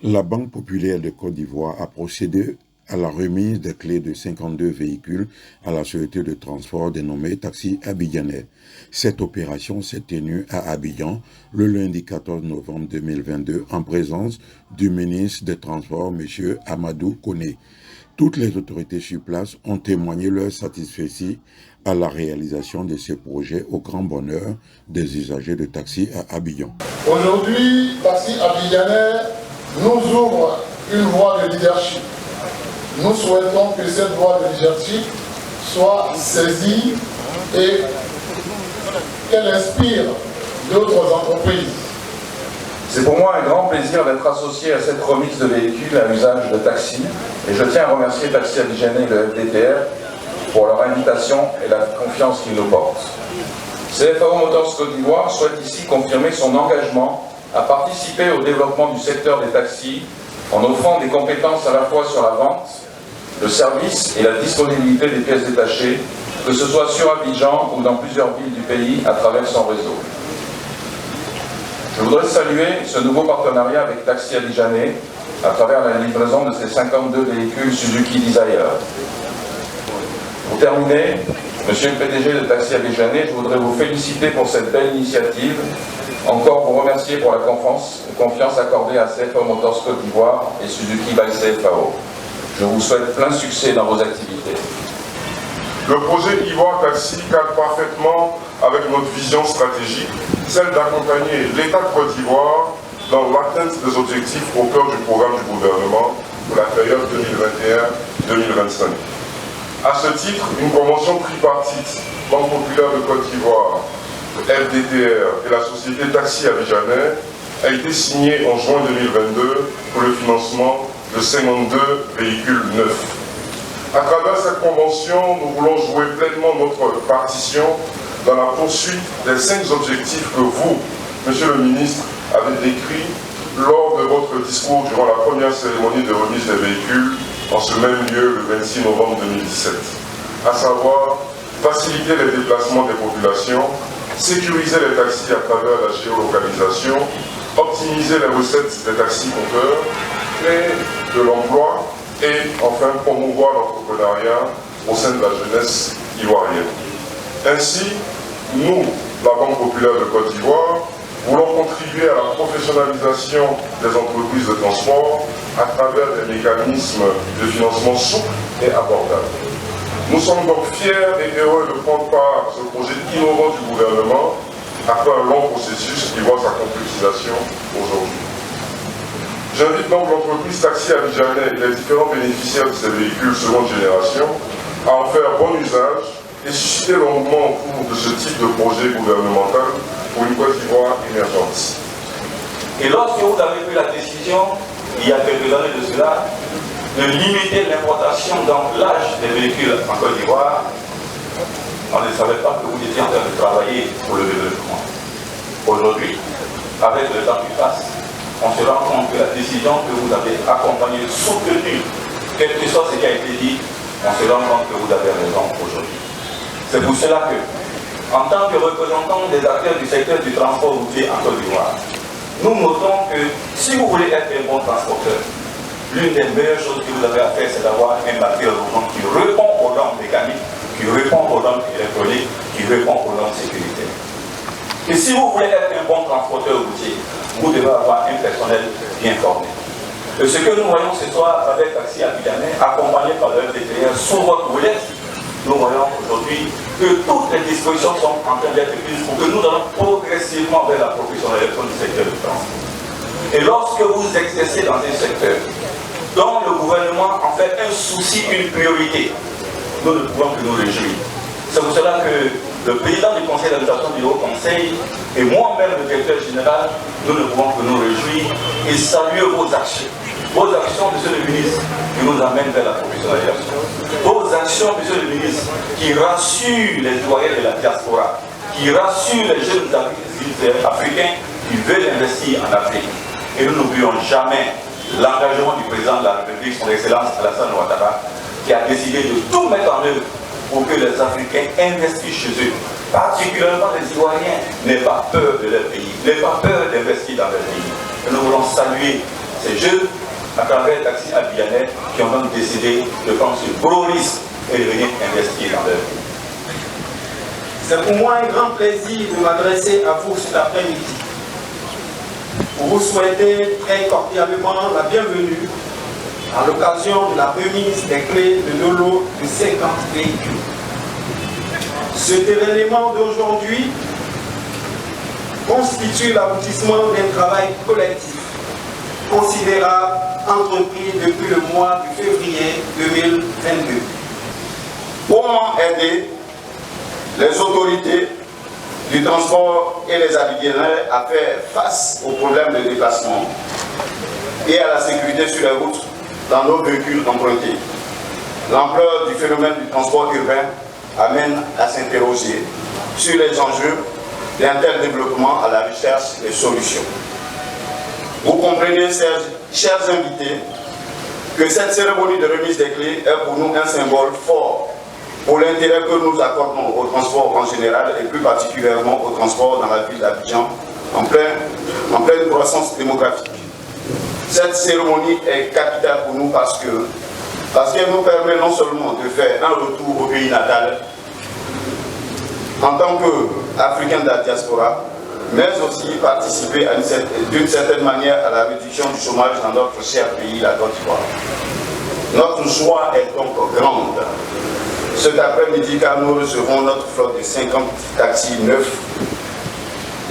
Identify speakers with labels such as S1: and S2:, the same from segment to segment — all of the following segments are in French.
S1: La Banque populaire de Côte d'Ivoire a procédé à la remise des clés de 52 véhicules à la société de transport dénommée Taxi Abidjanais. Cette opération s'est tenue à Abidjan le lundi 14 novembre 2022 en présence du ministre des Transports, M. Amadou Koné. Toutes les autorités sur place ont témoigné leur satisfaction à la réalisation de ce projet au grand bonheur des usagers de taxi à Abidjan.
S2: Aujourd'hui, Taxi Abidjanais nous ouvre une voie de leadership. Nous souhaitons que cette voie de leadership soit saisie et qu'elle inspire d'autres entreprises.
S3: C'est pour moi un grand plaisir d'être associé à cette remise de véhicules à usage de taxi et je tiens à remercier Taxi Abidjanais et le FDTR pour leur invitation et la confiance qu'ils nous portent. CFAO Motors Côte d'Ivoire souhaite ici confirmer son engagement à participer au développement du secteur des taxis en offrant des compétences à la fois sur la vente, le service et la disponibilité des pièces détachées, que ce soit sur Abidjan ou dans plusieurs villes du pays à travers son réseau. Je voudrais saluer ce nouveau partenariat avec Taxi Abidjanais à travers la livraison de ces 52 véhicules Suzuki Desire. Pour terminer, Monsieur le PDG de Taxi Abidjanais, je voudrais vous féliciter pour cette belle initiative. Encore vous remercier pour la confiance accordée à CFAO Motors Côte d'Ivoire et Suzuki by CFAO. Je vous souhaite plein succès dans vos activités.
S4: Le projet Ivoire Taxi cadre parfaitement avec notre vision stratégique, celle d'accompagner l'État de Côte d'Ivoire dans l'atteinte des objectifs au cœur du programme du gouvernement pour la période 2021-2025. À ce titre, une convention tripartite, Banque populaire de Côte d'Ivoire, FDTR et la société Taxi Abidjanais a été signée en juin 2022 pour le financement de 52 véhicules neufs. À travers cette convention, nous voulons jouer pleinement notre partition dans la poursuite des 5 objectifs que vous, Monsieur le ministre, avez décrits lors de votre discours durant la première cérémonie de remise des véhicules en ce même lieu le 26 novembre 2017, à savoir faciliter les déplacements des populations, sécuriser les taxis à travers la géolocalisation, optimiser les recettes des taxis-compteurs, créer de l'emploi et enfin promouvoir l'entrepreneuriat au sein de la jeunesse ivoirienne. Ainsi, nous, la Banque populaire de Côte d'Ivoire, voulons contribuer à la professionnalisation des entreprises de transport à travers des mécanismes de financement souples et abordables. Nous sommes donc fiers et heureux de prendre part à ce projet innovant du gouvernement après un long processus qui voit sa concrétisation aujourd'hui. J'invite donc l'entreprise Taxi Abidjanais et les différents bénéficiaires de ces véhicules seconde génération à en faire bon usage et susciter l'engouement au cours de ce type de projet gouvernemental pour une Côte d'Ivoire émergente.
S5: Et lorsque vous avez pris la décision, il y a quelques années de cela, de limiter l'importation dans l'âge des véhicules en Côte d'Ivoire, on ne savait pas que vous étiez en train de travailler pour le développement. Aujourd'hui, avec le temps qui passe, on se rend compte que la décision que vous avez accompagnée, soutenue, quel que soit ce qui a été dit, on se rend compte que vous avez raison aujourd'hui. C'est pour cela que, en tant que représentant des acteurs du secteur du transport routier en Côte d'Ivoire, nous notons que si vous voulez être un bon transporteur, l'une des meilleures choses que vous avez à faire, c'est d'avoir un matériel roulant qui répond aux normes mécaniques, qui répond aux normes électroniques, qui répond aux normes sécuritaires. Et si vous voulez être un bon transporteur routier, vous devez avoir un personnel bien formé. Et ce que nous voyons ce soir avec Taxi Abidjanais, accompagné par le FDTR, sous votre houlette, nous voyons aujourd'hui que toutes les dispositions sont en train d'être prises pour que nous allons progressivement vers la professionnalisation du secteur du transport. Et lorsque vous exercez dans un secteur dont le gouvernement en fait un souci, une priorité, nous ne pouvons que nous réjouir. C'est pour cela que le président du conseil d'administration du Haut Conseil et moi-même, le directeur général, nous ne pouvons que nous réjouir et saluer vos actions. Vos actions, monsieur le ministre, qui nous amènent vers la professionnalisation. Vos actions, monsieur le ministre, qui rassurent les citoyens de la diaspora, qui rassurent les jeunes africains qui veulent investir en Afrique. Et nous n'oublions jamais l'engagement du président de la République, son Excellence Alassane Ouattara, qui a décidé de tout mettre en œuvre pour que les Africains investissent chez eux, particulièrement les Ivoiriens, n'aient pas peur de leur pays, n'aient pas peur d'investir dans leur pays. Et nous voulons saluer ces jeunes à travers Taxi Abidjanais qui ont donc décidé de prendre ce gros risque et de venir investir dans leur vie.
S6: C'est pour moi un grand plaisir de m'adresser à vous cet après-midi pour vous souhaiter très cordialement la bienvenue à l'occasion de la remise des clés de nos lots de 50 véhicules. Cet événement d'aujourd'hui constitue l'aboutissement d'un travail collectif considérable entrepris depuis le mois de février 2022.
S7: Comment aider les autorités du transport et les Abidjanais à faire face aux problèmes de déplacement et à la sécurité sur les routes dans nos véhicules empruntés? L'ampleur du phénomène du transport urbain amène à s'interroger sur les enjeux d'un tel développement à la recherche des solutions. Vous comprenez, chers invités, que cette cérémonie de remise des clés est pour nous un symbole fort pour l'intérêt que nous accordons au transport en général et plus particulièrement au transport dans la ville d'Abidjan en pleine croissance démographique. Cette cérémonie est capitale pour nous parce qu'elle nous permet non seulement de faire un retour au pays natal en tant qu'Africains de la diaspora, mais aussi participer d'une certaine manière à la réduction du chômage dans notre cher pays, la Côte d'Ivoire. Notre joie est donc grande cet après-midi car nous recevrons notre flotte de 50 taxis neufs.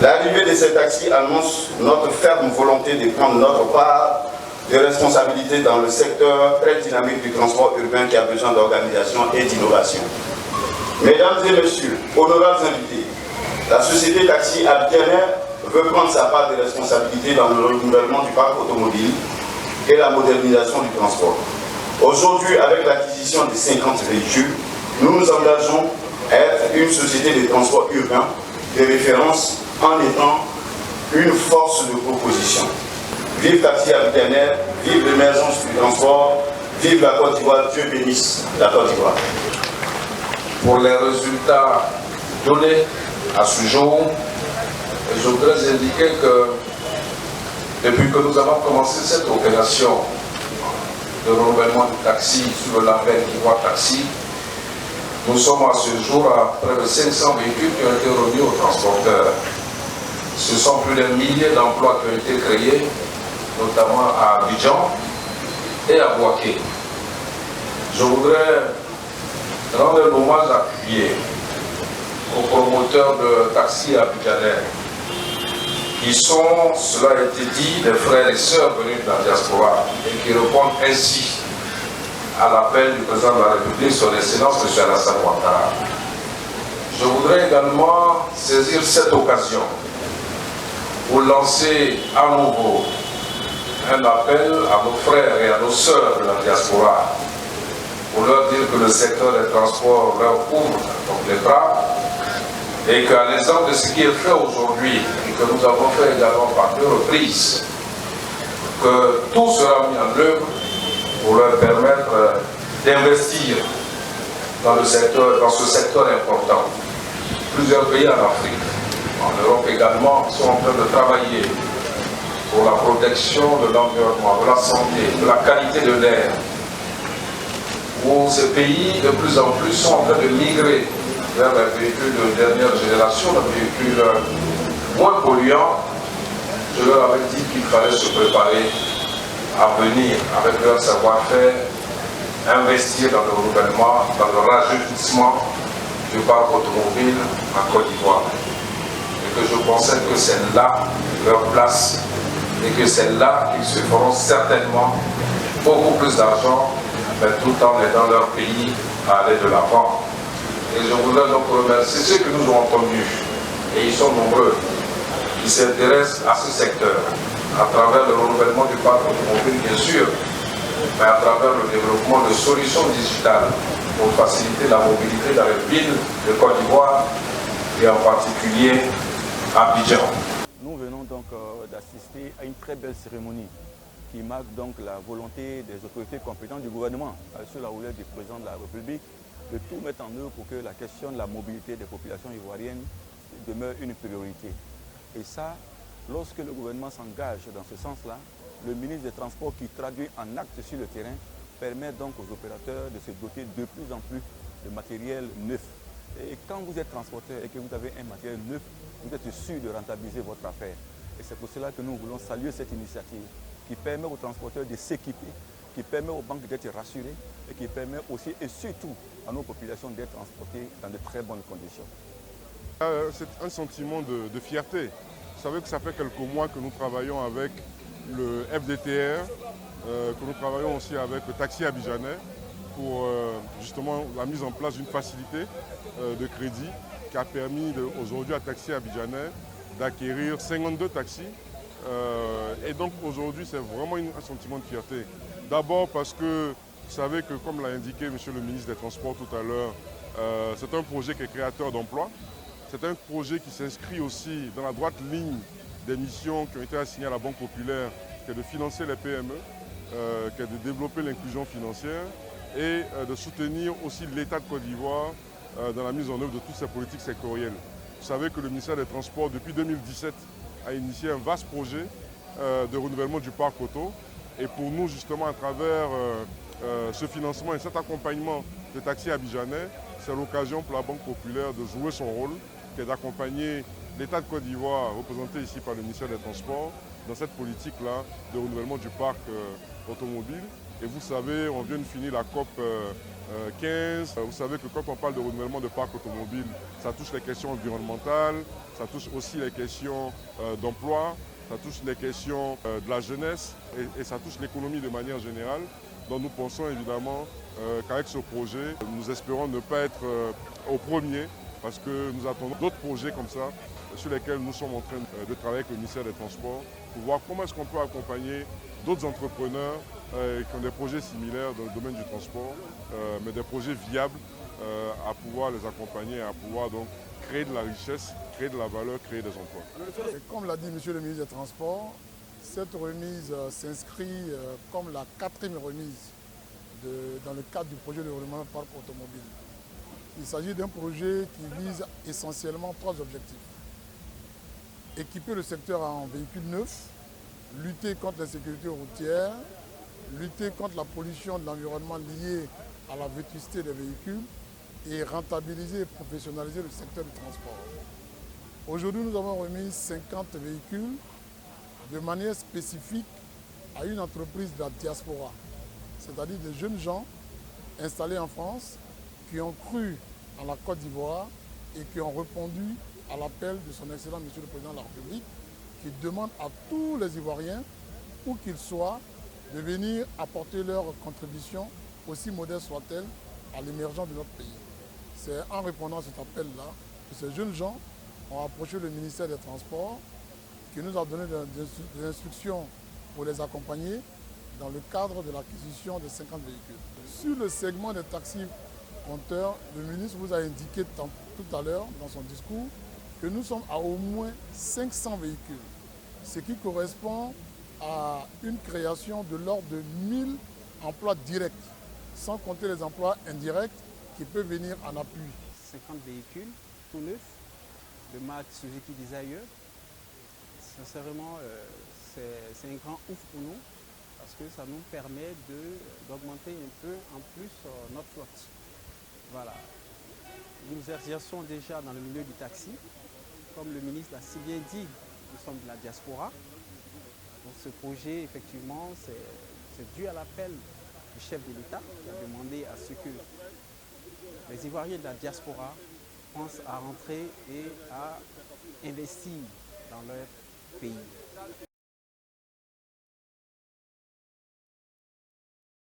S7: L'arrivée de ces taxis annonce notre ferme volonté de prendre notre part de responsabilité dans le secteur très dynamique du transport urbain qui a besoin d'organisation et d'innovation. Mesdames et messieurs, honorables invités, la société Taxi Abidjanais veut prendre sa part de responsabilité dans le renouvellement du parc automobile et la modernisation du transport. Aujourd'hui, avec l'acquisition de 50 véhicules, nous nous engageons à être une société de transport urbain de référence en étant une force de proposition. Vive Taxi Abidjanais, vive l'émergence du transport, vive la Côte d'Ivoire, Dieu bénisse la Côte d'Ivoire.
S3: Pour les résultats donnés à ce jour, je voudrais indiquer que depuis que nous avons commencé cette opération de renouvellement du taxi sur le label Ivoire Taxi, nous sommes à ce jour à près de 500 véhicules qui ont été remis aux transporteurs. Ce sont plus d'un millier d'emplois qui ont été créés, notamment à Abidjan et à Bouaké. Je voudrais rendre un hommage appuyé aux promoteurs de taxis abidjanais qui sont, cela a été dit, des frères et sœurs venus de la diaspora et qui répondent ainsi à l'appel du président de la République, son Excellence M. Alassane Ouattara. Je voudrais également saisir cette occasion pour lancer à nouveau un appel à nos frères et à nos sœurs de la diaspora pour leur dire que le secteur des transports leur ouvre donc les bras et qu'à l'exemple de ce qui est fait aujourd'hui et que nous avons fait également par 2 reprises, que tout sera mis en œuvre pour leur permettre d'investir dans ce secteur important. Plusieurs pays en Afrique, en Europe également, sont en train de travailler pour la protection de l'environnement, de la santé, de la qualité de l'air, où ces pays de plus en plus sont en train de migrer vers les véhicules de dernière génération, les véhicules moins polluants. Je leur avais dit qu'il fallait se préparer à venir avec leur savoir-faire, investir dans le renouvellement, dans le rajeunissement du parc automobile en Côte d'Ivoire. Et que je pensais que c'est là leur place et que c'est là qu'ils se feront certainement beaucoup plus d'argent, mais tout en aidant leur pays à aller de l'avant. Et je voudrais donc remercier ceux que nous avons entendus, et ils sont nombreux, qui s'intéressent à ce secteur, à travers le renouvellement du parc automobile bien sûr, mais à travers le développement de solutions digitales pour faciliter la mobilité dans les villes de Côte d'Ivoire et en particulier à Abidjan.
S8: Nous venons donc d'assister à une très belle cérémonie qui marque donc la volonté des autorités compétentes du gouvernement, sur la houlette du président de la République, de tout mettre en œuvre pour que la question de la mobilité des populations ivoiriennes demeure une priorité. Et ça, lorsque le gouvernement s'engage dans ce sens-là, le ministre des Transports qui traduit en actes sur le terrain permet donc aux opérateurs de se doter de plus en plus de matériel neuf. Et quand vous êtes transporteur et que vous avez un matériel neuf, vous êtes sûr de rentabiliser votre affaire. Et c'est pour cela que nous voulons saluer cette initiative qui permet aux transporteurs de s'équiper, qui permet aux banques d'être rassurées et qui permet aussi et surtout à nos populations d'être transportées dans de très bonnes conditions.
S4: C'est un sentiment de fierté. Vous savez que ça fait quelques mois que nous travaillons avec le FDTR, que nous travaillons aussi avec le taxi abidjanais pour justement la mise en place d'une facilité de crédit qui a permis aujourd'hui à Taxi Abidjanais d'acquérir 52 taxis. Et donc aujourd'hui c'est vraiment un sentiment de fierté. D'abord parce que vous savez que, comme l'a indiqué M. le ministre des Transports tout à l'heure, c'est un projet qui est créateur d'emplois. C'est un projet qui s'inscrit aussi dans la droite ligne des missions qui ont été assignées à la Banque populaire, qui est de financer les PME, qui est de développer l'inclusion financière et de soutenir aussi l'État de Côte d'Ivoire dans la mise en œuvre de toutes ces politiques sectorielles. Vous savez que le ministère des Transports, depuis 2017, a initié un vaste projet de renouvellement du parc auto. Et pour nous, justement, à travers ce financement et cet accompagnement de taxis abidjanais, c'est l'occasion pour la Banque populaire de jouer son rôle, qui est d'accompagner l'État de Côte d'Ivoire, représenté ici par le ministère des Transports, dans cette politique-là de renouvellement du parc automobile. Et vous savez, on vient de finir la COP 15. Vous savez que quand on parle de renouvellement de parc automobile, ça touche les questions environnementales, ça touche aussi les questions d'emploi, ça touche les questions de la jeunesse et ça touche l'économie de manière générale. Donc nous pensons évidemment qu'avec ce projet, nous espérons ne pas être au premier parce que nous attendons d'autres projets comme ça sur lesquels nous sommes en train de travailler avec le ministère des Transports pour voir comment est-ce qu'on peut accompagner d'autres entrepreneurs qui ont des projets similaires dans le domaine du transport, mais des projets viables à pouvoir les accompagner, à pouvoir donc créer de la richesse, créer de la valeur, créer des emplois.
S2: Et comme l'a dit M. le ministre des Transports, cette remise s'inscrit comme la 4e remise dans le cadre du projet de renouvellement du parc automobile. Il s'agit d'un projet qui vise essentiellement 3 objectifs. Équiper le secteur en véhicules neufs, lutter contre l'insécurité routière, lutter contre la pollution de l'environnement liée à la vétusté des véhicules et rentabiliser et professionnaliser le secteur du transport. Aujourd'hui, nous avons remis 50 véhicules de manière spécifique à une entreprise de la diaspora, c'est-à-dire des jeunes gens installés en France qui ont cru en la Côte d'Ivoire et qui ont répondu à l'appel de son excellent Monsieur le Président de la République qui demande à tous les Ivoiriens, où qu'ils soient, de venir apporter leur contribution, aussi modeste soit-elle, à l'émergence de notre pays. C'est en répondant à cet appel-là que ces jeunes gens ont approché le ministère des Transports qui nous a donné des instructions pour les accompagner dans le cadre de l'acquisition de 50 véhicules. Sur le segment des taxis compteurs, le ministre vous a indiqué tout à l'heure dans son discours que nous sommes à au moins 500 véhicules, ce qui correspond à une création de l'ordre de 1000 emplois directs, sans compter les emplois indirects qui peuvent venir en appui.
S9: 50 véhicules, tout neufs, de marque Suzuki Desire. Sincèrement, c'est un grand ouf pour nous parce que ça nous permet d'augmenter un peu en plus notre flotte. Voilà. Nous exerçons déjà dans le milieu du taxi. Comme le ministre l'a si bien dit, nous sommes de la diaspora. Donc ce projet, effectivement, c'est dû à l'appel du chef de l'État qui a demandé à ce que les Ivoiriens de la diaspora pensent à rentrer et à investir dans leur pays.